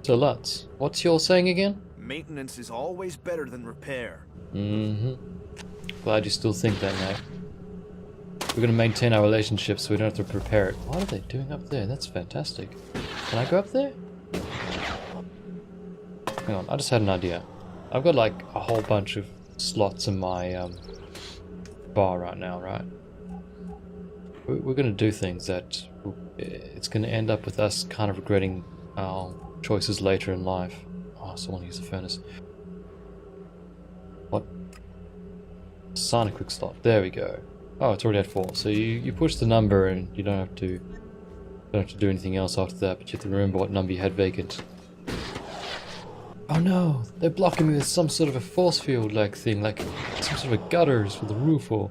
Deluxe. What's your saying again? Maintenance is always better than repair. Mm-hmm. Glad you still think that, mate. We're gonna maintain our relationship so we don't have to prepare it. What are they doing up there? That's fantastic. Can I go up there? Hang on, I just had an idea. I've got like a whole bunch of slots in my bar right now, right? We're gonna do things that it's gonna end up with us kind of regretting our choices later in life. Oh, someone use the furnace. What? Assign a quick slot. There we go. Oh, it's already at 4. So you push the number and you don't have to do anything else after that, but you have to remember what number you had vacant. Oh no, they're blocking me with some sort of a force field like thing, like some sort of a gutters for the roof, or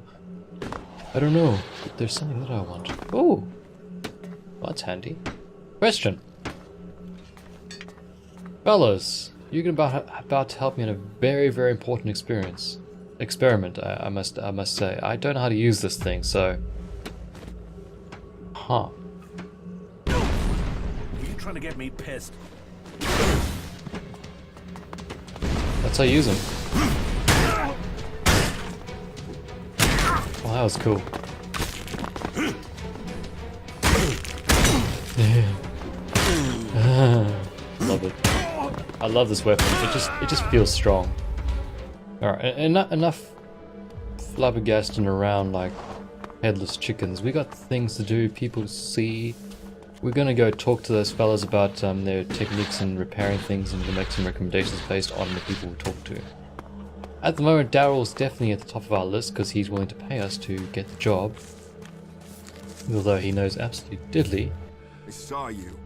I don't know, but there's something that I want. Oh, well, that's handy. Question. Fellas, you're about to help me in a very, very important experiment, I must say. I don't know how to use this thing, so... Huh. Are you trying to get me pissed? That's how you use them. Well, that was cool. Love it. I love this weapon. It just feels strong. Alright, enough flabbergasting around like headless chickens. We got things to do, people to see. We're gonna go talk to those fellas about their techniques in repairing things, and we'll make some recommendations based on the people we talk to. At the moment, Daryl's definitely at the top of our list because he's willing to pay us to get the job. Although he knows absolutely diddly. I saw you.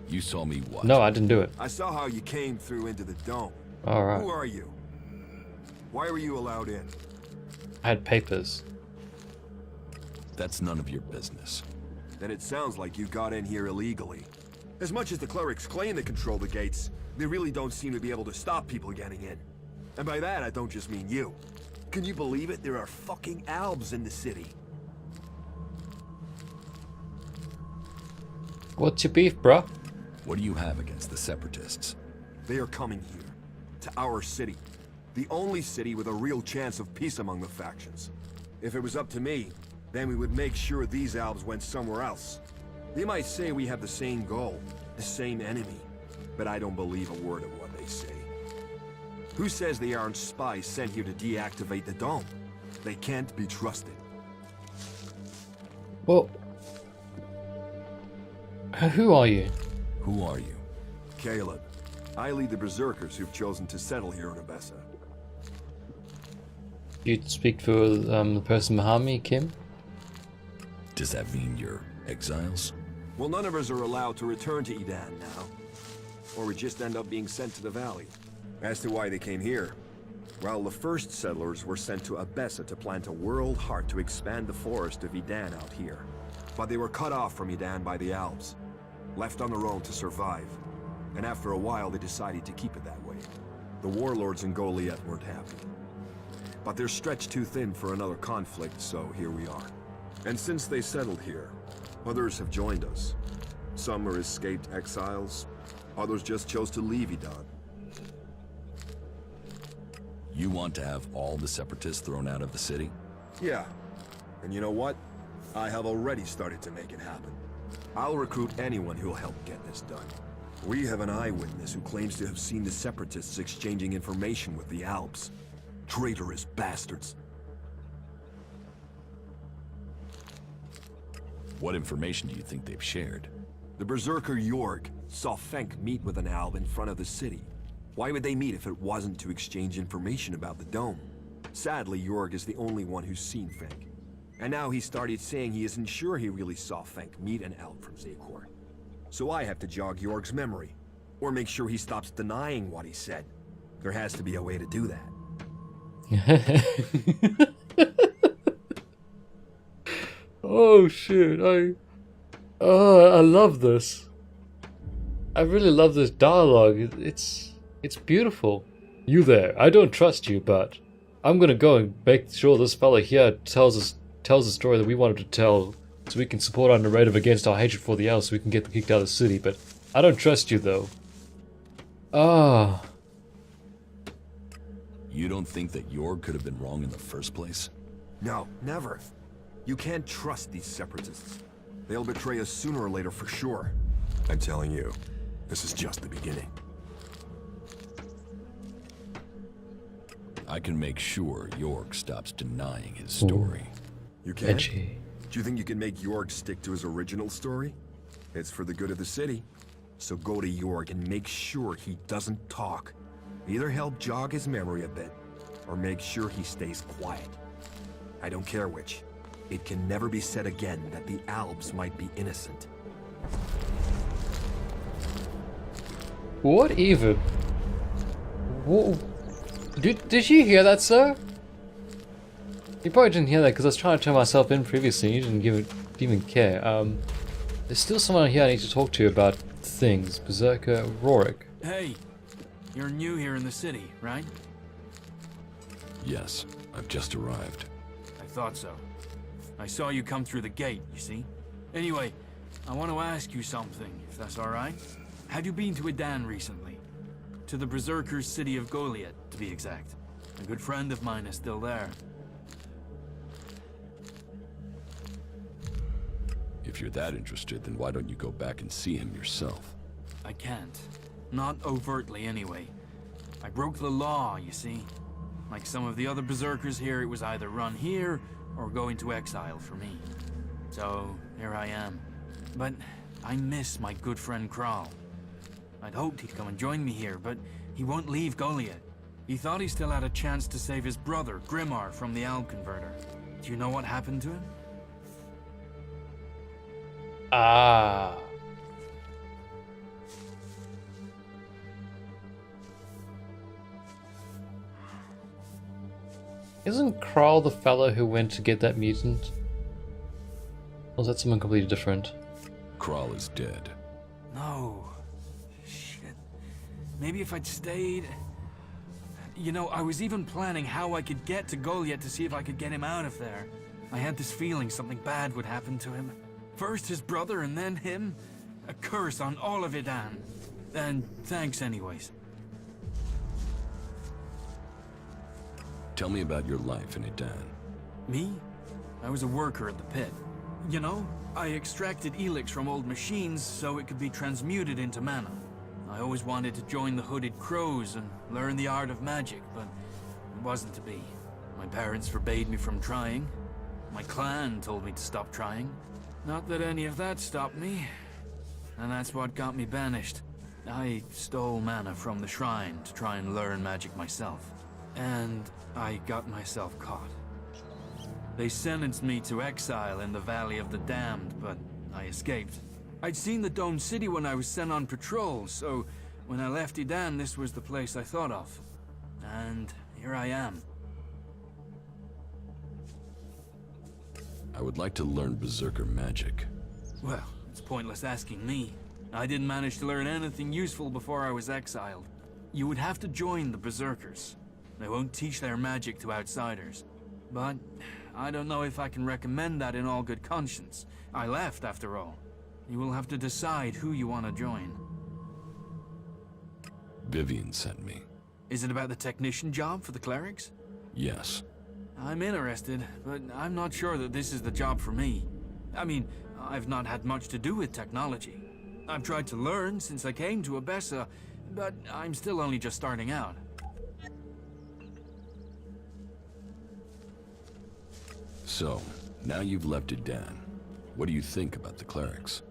You saw me what? No, I didn't do it. I saw how you came through into the dome. Alright. Who are you? Why were you allowed in? I had papers. That's none of your business. Then it sounds like you got in here illegally. As much as the clerics claim they control the gates, they really don't seem to be able to stop people getting in. And by that, I don't just mean you. Can you believe it? There are fucking Albs in the city. What's your beef, bruh? What do you have against the Separatists? They are coming here, to our city. The only city with a real chance of peace among the factions. If it was up to me, then we would make sure these Albs went somewhere else. They might say we have the same goal, the same enemy, but I don't believe a word of what they say. Who says they aren't spies sent here to deactivate the dome? They can't be trusted. Well, who are you? Who are you? Caleb. I lead the Berserkers who've chosen to settle here in Abessa. You speak for the person behind me, Kim? Does that mean you're exiles? Well, none of us are allowed to return to Edan now. Or we just end up being sent to the valley. As to why they came here, well, the first settlers were sent to Abessa to plant a world heart to expand the forest of Edan out here. But they were cut off from Edan by the Alps, left on their own to survive. And after a while, they decided to keep it that way. The warlords in Goliath weren't happy. But they're stretched too thin for another conflict, so here we are. And since they settled here, others have joined us. Some are escaped exiles, others just chose to leave Edan. You want to have all the Separatists thrown out of the city? Yeah. And you know what? I have already started to make it happen. I'll recruit anyone who'll help get this done. We have an eyewitness who claims to have seen the Separatists exchanging information with the Alps. Traitorous bastards. What information do you think they've shared? The Berserker Jorg saw Fenk meet with an Alb in front of the city. Why would they meet if it wasn't to exchange information about the dome? Sadly, Jorg is the only one who's seen Fenk. And now he started saying he isn't sure he really saw Fenk meet an Alb from Zakor. So I have to jog Jorg's memory, or make sure he stops denying what he said. There has to be a way to do that. Oh shit, I love this. I really love this dialogue. It's beautiful. You there, I don't trust you, but I'm gonna go and make sure this fella here tells the story that we wanted to tell, so we can support our narrative against our hatred for the elves, so we can get kicked out of the city, but I don't trust you though. Oh. You don't think that Jorg could have been wrong in the first place? No, never. You can't trust these separatists. They'll betray us sooner or later for sure. I'm telling you, this is just the beginning. I can make sure Jorg stops denying his story. You can? Edgy. Do you think you can make Jorg stick to his original story? It's for the good of the city. So go to Jorg and make sure he doesn't talk. Either help jog his memory a bit, or make sure he stays quiet. I don't care which. It can never be said again that the Albs might be innocent. What even? Whoa. Did you hear that, sir? You probably didn't hear that because I was trying to turn myself in previously and you didn't even care. There's still someone here I need to talk to about things. Berserker Rorik. Hey, you're new here in the city, right? Yes, I've just arrived. I thought so. I saw you come through the gate, you see? Anyway, I want to ask you something, if that's alright. Have you been to Idan recently? To the Berserker's city of Goliath, to be exact. A good friend of mine is still there. If you're that interested, then why don't you go back and see him yourself? I can't. Not overtly, anyway. I broke the law, you see. Like some of the other Berserkers here, it was either run here, or go into exile for me. So, here I am. But I miss my good friend Kral. I'd hoped he'd come and join me here, but he won't leave Goliath. He thought he still had a chance to save his brother, Grimar, from the Alb Converter. Do you know what happened to him? Ah. Isn't Kral the fellow who went to get that mutant? Or is that someone completely different? Kral is dead. No. Shit. Maybe if I'd stayed... You know, I was even planning how I could get to Goliath to see if I could get him out of there. I had this feeling something bad would happen to him. First his brother and then him. A curse on all of Idan. And thanks anyways. Tell me about your life in Idan. Me? I was a worker at the pit. You know, I extracted Elex from old machines so it could be transmuted into mana. I always wanted to join the Hooded Crows and learn the art of magic, but it wasn't to be. My parents forbade me from trying. My clan told me to stop trying. Not that any of that stopped me. And that's what got me banished. I stole mana from the shrine to try and learn magic myself. And I got myself caught. They sentenced me to exile in the Valley of the Damned, but I escaped. I'd seen the Dome City when I was sent on patrol, so when I left Idan, this was the place I thought of. And here I am. I would like to learn Berserker magic. Well, it's pointless asking me. I didn't manage to learn anything useful before I was exiled. You would have to join the Berserkers. They won't teach their magic to outsiders. But I don't know if I can recommend that in all good conscience. I left, after all. You will have to decide who you want to join. Vivian sent me. Is it about the technician job for the clerics? Yes. I'm interested, but I'm not sure that this is the job for me. I mean, I've not had much to do with technology. I've tried to learn since I came to Abessa, but I'm still only just starting out. So, now you've left Idan. What do you think about the clerics?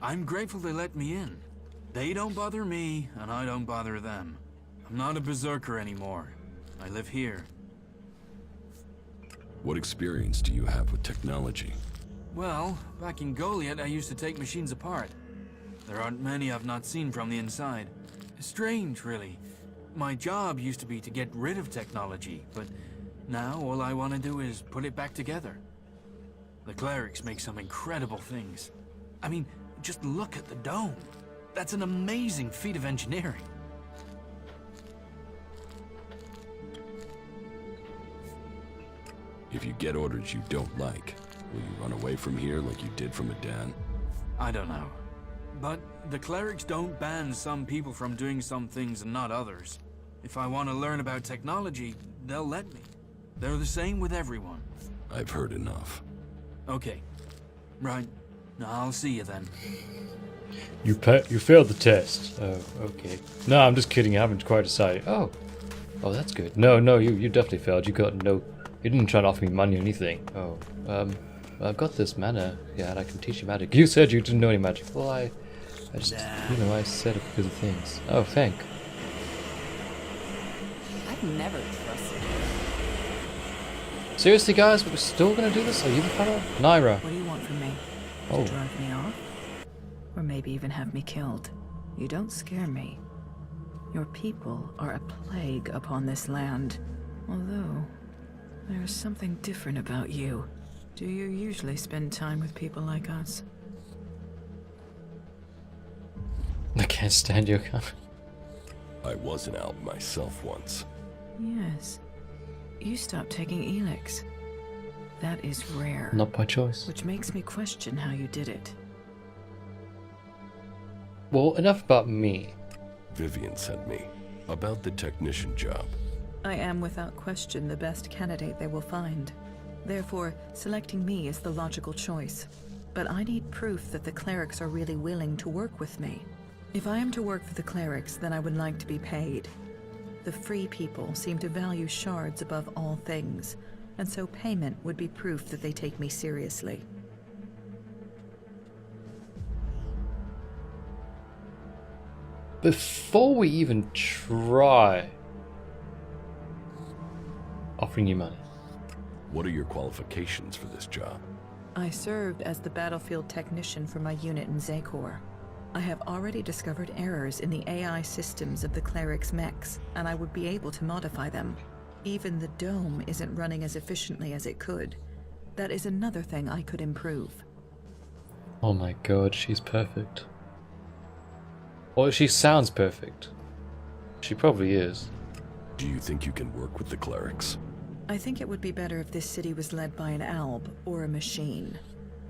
I'm grateful they let me in. They don't bother me, and I don't bother them. I'm not a berserker anymore. I live here. What experience do you have with technology? Well, back in Goliath, I used to take machines apart. There aren't many I've not seen from the inside. Strange, really. My job used to be to get rid of technology, but now all I want to do is put it back together. The clerics make some incredible things. I mean, just look at the dome. That's an amazing feat of engineering. If you get orders you don't like, will you run away from here like you did from Idan? I don't know. But the clerics don't ban some people from doing some things and not others. If I want to learn about technology, they'll let me. They're the same with everyone. I've heard enough. Okay. Right. I'll see you then. You failed the test. Oh, okay. No, I'm just kidding. I haven't quite decided. Oh, that's good. No, you definitely failed. You didn't try to offer me money or anything. Oh, I've got this mana. Yeah, and I can teach you magic. You said you didn't know any magic. Well, I just, I said it because of things. Oh, thank. I've never trusted you. Seriously, guys, we're still gonna do this? Are you the fellow? Naira. What do you want from me? Oh. To drive me off? Or maybe even have me killed? You don't scare me. Your people are a plague upon this land. Although, there's something different about you. Do you usually spend time with people like us? I can't stand your comment. I was an Alp myself once. Yes. You stopped taking Elex. That is rare. Not by choice. Which makes me question how you did it. Well, enough about me. Vivian sent me about the technician job. I am without question the best candidate they will find. Therefore, selecting me is the logical choice. But I need proof that the clerics are really willing to work with me. If I am to work for the clerics, then I would like to be paid. The free people seem to value shards above all things, and so payment would be proof that they take me seriously. Before we even try offering you money. What are your qualifications for this job? I served as the battlefield technician for my unit in Zakor. I have already discovered errors in the AI systems of the clerics' mechs, and I would be able to modify them. Even the dome isn't running as efficiently as it could. That is another thing I could improve. Oh my god, she's perfect. Well, she sounds perfect. She probably is. Do you think you can work with the clerics? I think it would be better if this city was led by an alb or a machine.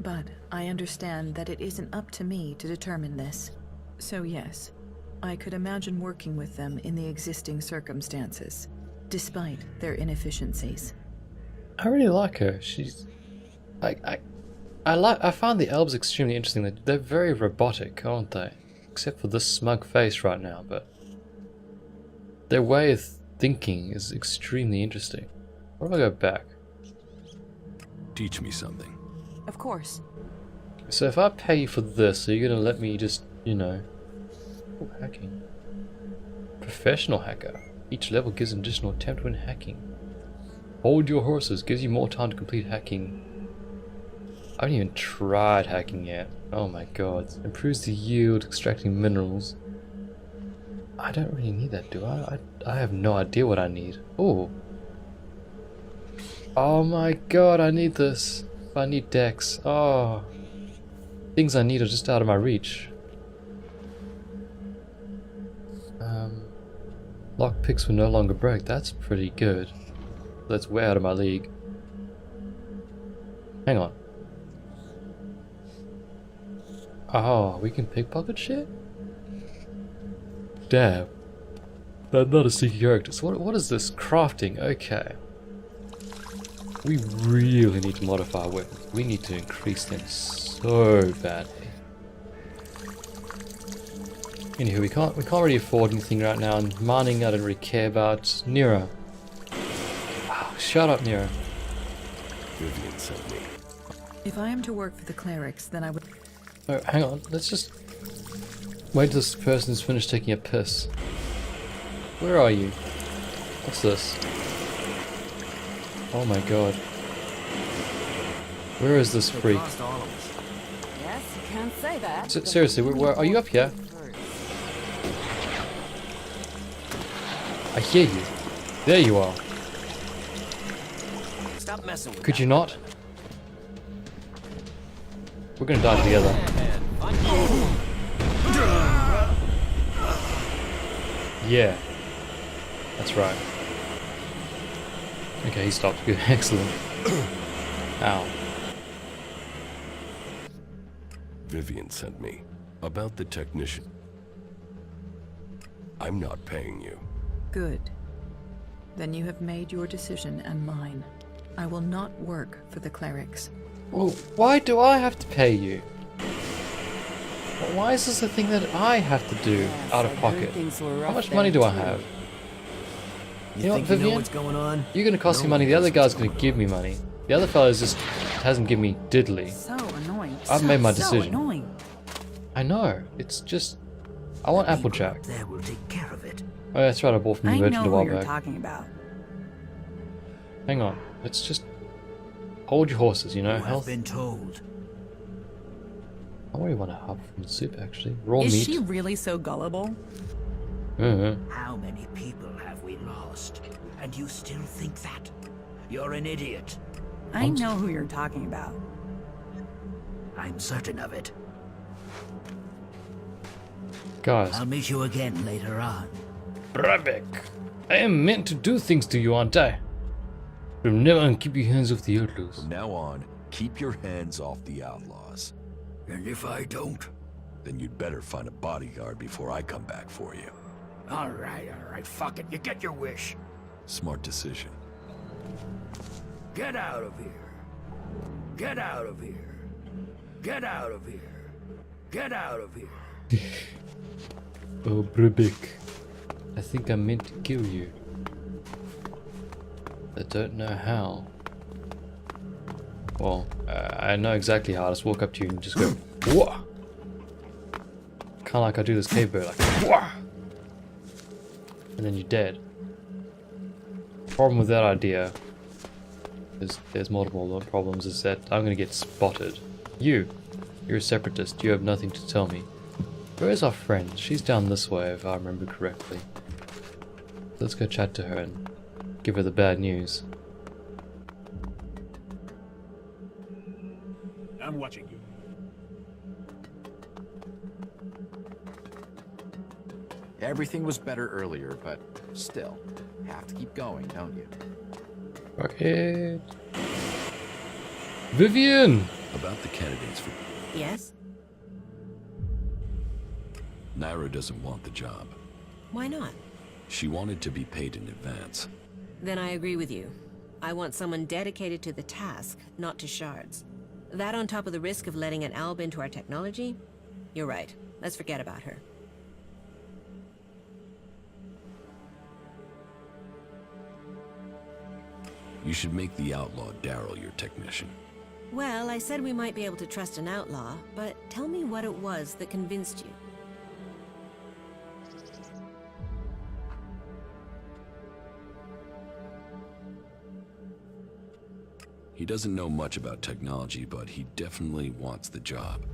But I understand that it isn't up to me to determine this. So yes, I could imagine working with them in the existing circumstances, despite their inefficiencies. I really like her. She's I found the elves extremely interesting. They're very robotic, aren't they? Except for this smug face right now, but their way of thinking is extremely interesting. What if I go back? Teach me something. Of course. So if I pay you for this, are you gonna let me just, oh, hacking. Professional hacker. Each level gives an additional attempt when hacking. Hold your horses, gives you more time to complete hacking. I haven't even tried hacking yet. Oh my god. Improves the yield, extracting minerals. I don't really need that, do I? I have no idea what I need. Oh. Oh my god, I need this. I need decks. Oh. Things I need are just out of my reach. Lockpicks will no longer break. That's pretty good. That's way out of my league. Hang on. Oh, we can pickpocket shit? Damn. I'm not a sneaky character. So what is this? Crafting. Okay. We really need to modify our weapons. We need to increase them so badly. Anywho, we can't really afford anything right now, and mining I don't really care about. Nero. Oh, shut up, Nero. Vivian sent me. If I am to work for the clerics, then I would... Oh, hang on. Let's just wait till this person's finished taking a piss. Where are you? What's this? Oh my god. Where is this freak? Yes, you can't say that. Seriously, where are you up here? I hear you. There you are. Stop messing with Could you not? We're gonna die together. Yeah. That's right. Okay, he stopped. Good. Excellent. Ow. Vivian sent me About the technician. I'm not paying you. Good. Then you have made your decision and mine. I will not work for the clerics. Well, why do I have to pay you? Why is this a thing that I have to do out of pocket? How much money do I have? You know what, think you know Vivian? what's going on? You're gonna cost me money, the other guy's gonna give me money. The other fella's just hasn't given me diddly. So annoying. I've made my decision. So annoying. I know, it's just... I want Applejack. There will take care of it. Oh, that's right, I bought from the I merchant know a while who you're back. talking about. Hang on, let's just... Hold your horses, you know, You have health. been told. I really want a hub from the soup, actually. Raw Is meat. she really so gullible? How many people have we lost? And you still think that? You're an idiot. I know who you're talking about. I'm certain of it. Guys, I'll meet you again later on. Brabeck, I am meant to do things to you, aren't I? From now on, keep your hands off the outlaws. From now on, keep your hands off the outlaws. And if I don't? Then you'd better find a bodyguard before I come back for you. All right, fuck it. You get your wish. Smart decision. Get out of here. Get out of here. Get out of here. Get out of here. Oh, Brabeck, I think I meant to kill you. I don't know how. Well, I know exactly how. I just walk up to you and just go, whoa! Kind of like I do this cave bird, like, whoa! And then you're dead. Problem with that idea, there's multiple problems, is that I'm gonna get spotted. You're a separatist, you have nothing to tell me. Where's our friend? She's down this way, if I remember correctly. Let's go chat to her and give her the bad news. I'm watching you. Everything was better earlier, but still, have to keep going, don't you? Rocket. Vivian! About the candidates for... Yes? Naira doesn't want the job. Why not? She wanted to be paid in advance. Then I agree with you. I want someone dedicated to the task, not to shards. That on top of the risk of letting an alb into our technology? You're right. Let's forget about her. You should make the outlaw Daryl your technician. Well, I said we might be able to trust an outlaw, but tell me what it was that convinced you. He doesn't know much about technology, but he definitely wants the job.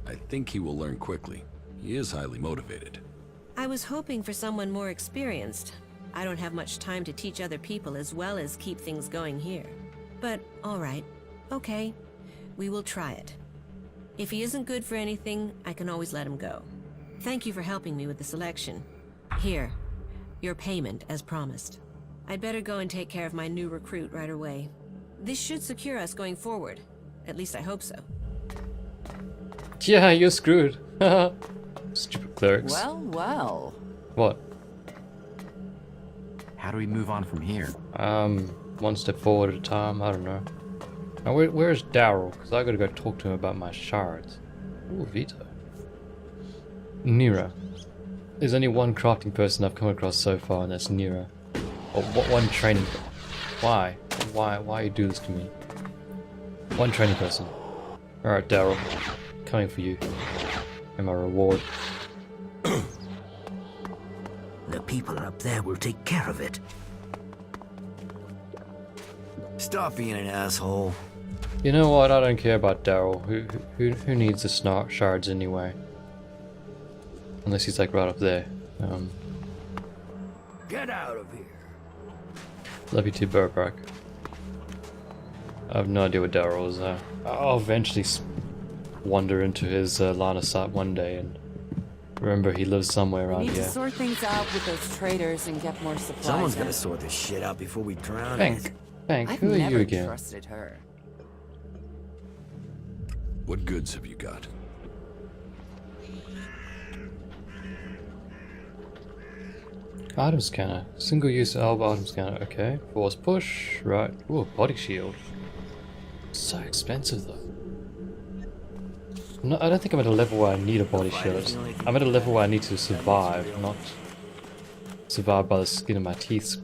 I think he will learn quickly. He is highly motivated. I was hoping for someone more experienced. I don't have much time to teach other people as well as keep things going here. But, alright. Okay. We will try it. If he isn't good for anything, I can always let him go. Thank you for helping me with the selection. Here. Your payment, as promised. I'd better go and take care of my new recruit right away. This should secure us going forward. At least I hope so. Yeah, you're screwed. Stupid clerics. Well, well. What? How do we move on from here? One step forward at a time, I don't know. Now, where's Daryl? Because I gotta go talk to him about my shards. Ooh, Vito. Nira. There's only one crafting person I've come across so far, and that's Nira. Or one training. Why? Why you do this to me? One training person. Alright, Daryl. Coming for you. And my reward. The people up there will take care of it. Stop being an asshole. You know what? I don't care about Daryl. Who needs the shards anyway? Unless he's like right up there. Get out of here. Love you too, Burbrack. I have no idea what Daryl is. I'll eventually wander into his line of sight one day and remember he lives somewhere around Need to here. sort things out with those traders and get more supplies. Someone's in. gotta sort this shit out before we drown Bank. Bank, I've who are never you again? trusted her. What goods have you got? Item scanner. Single-use alb item scanner. Okay. Force push. Right. Ooh, body shield. So expensive though. No, I don't think I'm at a level where I need a body shield. I'm at a level where I need to survive, not survive by the skin of my teeth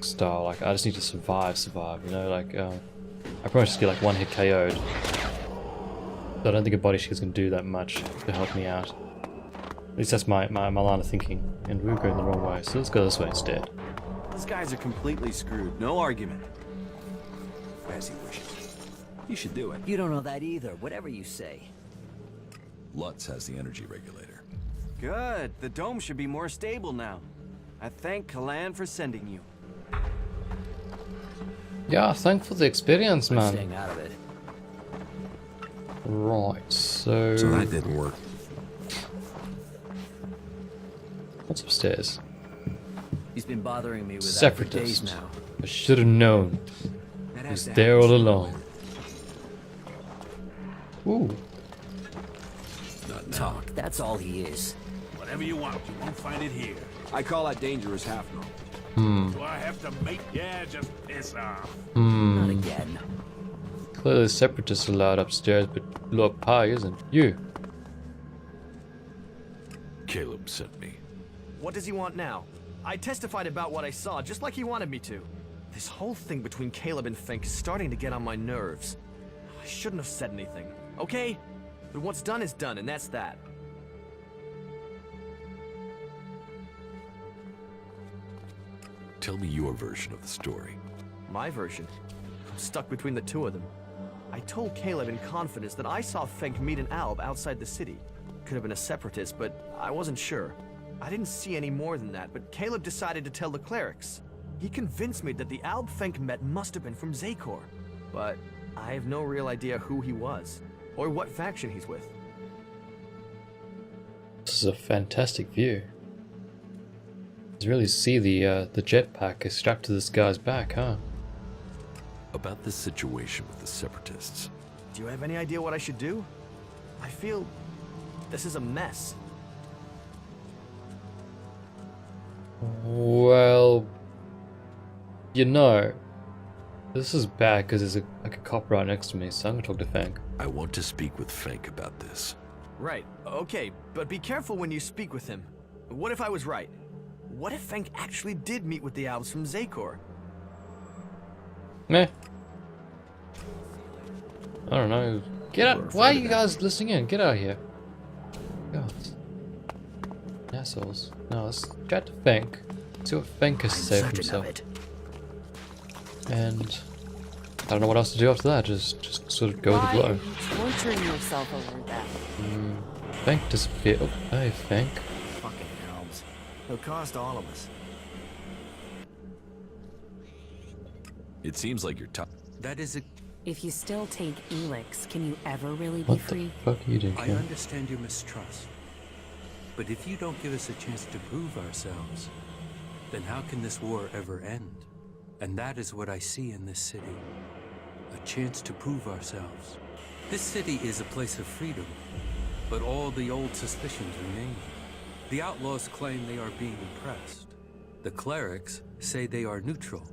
style. Like, I just need to survive, you know? Like, I probably just get like one hit KO'd. So I don't think a body shield's gonna do that much to help me out. At least that's my line of thinking. And we were going the wrong way, so let's go this way instead. These guys are completely screwed. No argument. As he wishes. You should do it. You don't know that either, whatever you say. Lutz has the energy regulator. Good. The dome should be more stable now. I thank Kalan for sending you. Yeah, thanks for the experience, I'm man. staying out of it. Right, so... So that didn't work. What's upstairs? He's been bothering me with that for days Separatist. now. I should have known. That He has was to there happen all along. Ooh. Not now. Talk, that's all he is. Whatever you want, you won't find it here. I call that dangerous half-no. Do I have to make? Yeah, just piss off. Not again. Clearly the separatists are allowed upstairs, but Lord Pi isn't. You. Caleb sent me. What does he want now? I testified about what I saw, just like he wanted me to. This whole thing between Caleb and Fink is starting to get on my nerves. I shouldn't have said anything, okay? But what's done is done, and that's that. Tell me your version of the story. My version? I'm stuck between the two of them. I told Caleb in confidence that I saw Fink meet an Alb outside the city. Could have been a separatist, but I wasn't sure. I didn't see any more than that, but Caleb decided to tell the clerics. He convinced me that the Alb Fink met must have been from Zakor. But I have no real idea who he was, or what faction he's with. This is a fantastic view. You really see the jetpack is strapped to this guy's back, huh? About this situation with the Separatists. Do you have any idea what I should do? I feel this is a mess. Well, you know, this is bad because there's like a cop right next to me, so I'm gonna talk to Fink. I want to speak with Fink about this. Right, okay, but be careful when you speak with him. What if I was right? What if Fink actually did meet with the Albs from Zakor? Meh. I don't know. Get out! Why are you guys listening in? Get out of here. God. Assholes. No, let's chat to Fink. See what Fink has to say for himself. And I don't know what else to do after that. Just sort of go with the flow. Why are you torturing yourself over that? Fink disappeared. Oh, hey, Fink. Fucking Albs. It'll cost all of us. It seems like you're That is a... If you still take Elex, can you ever really be What the free? fuck are you doing I here? understand your mistrust. But if you don't give us a chance to prove ourselves, then how can this war ever end? And that is what I see in this city. A chance to prove ourselves. This city is a place of freedom, but all the old suspicions remain. The outlaws claim they are being oppressed. The clerics say they are neutral,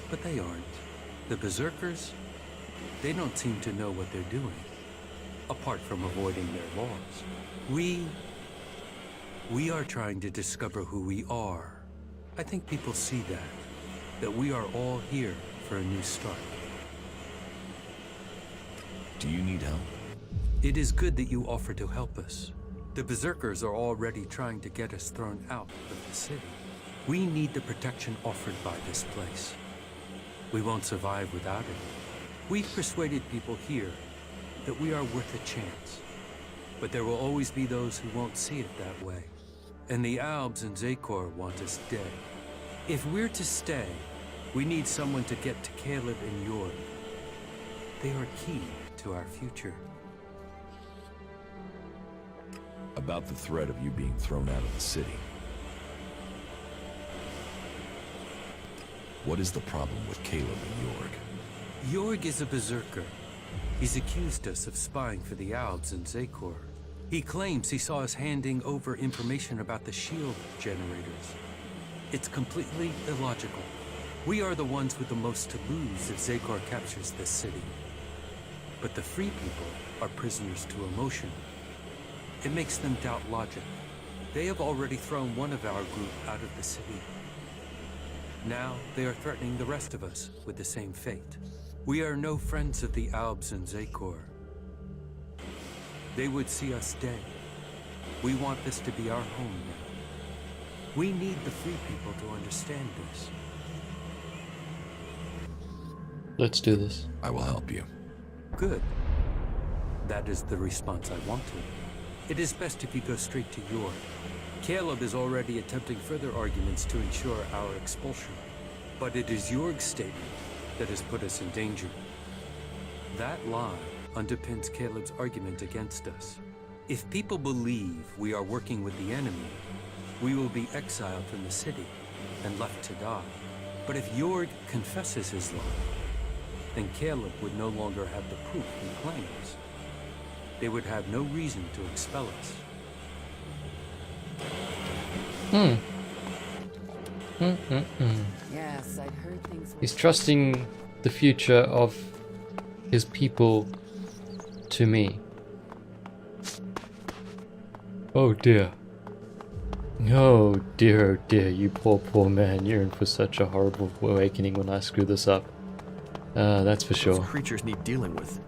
but they aren't. The berserkers, they don't seem to know what they're doing, apart from avoiding their laws. We are trying to discover who we are. I think people see that we are all here for a new start. Do you need help? It is good that you offer to help us. The berserkers are already trying to get us thrown out of the city. We need the protection offered by this place. We won't survive without it. We've persuaded people here that we are worth a chance. But there will always be those who won't see it that way. And the Albs and Zakor want us dead. If we're to stay, we need someone to get to Caleb and Jorg. They are key to our future. About the threat of you being thrown out of the city. What is the problem with Caleb and Jorg? Jorg is a berserker. He's accused us of spying for the Albs and Zakor. He claims he saw us handing over information about the shield generators. It's completely illogical. We are the ones with the most to lose if Zekor captures this city. But the free people are prisoners to emotion. It makes them doubt logic. They have already thrown one of our group out of the city. Now they are threatening the rest of us with the same fate. We are no friends of the Albs and Zekor. They would see us dead. We want this to be our home now. We need the free people to understand this. Let's do this. I will help you. Good. That is the response I wanted. It is best if you go straight to York. Caleb is already attempting further arguments to ensure our expulsion. But it is York's statement that has put us in danger. That lie underpins Caleb's argument against us. If people believe we are working with the enemy, we will be exiled from the city and left to die. But if York confesses his lie, then Caleb would no longer have the proof he claims. They would have no reason to expel us. Yes, I'd heard things. He's trusting the future of his people to me. Oh dear. Oh dear, you poor man. You're in for such a horrible awakening when I screw this up. That's for sure. Those creatures need dealing with.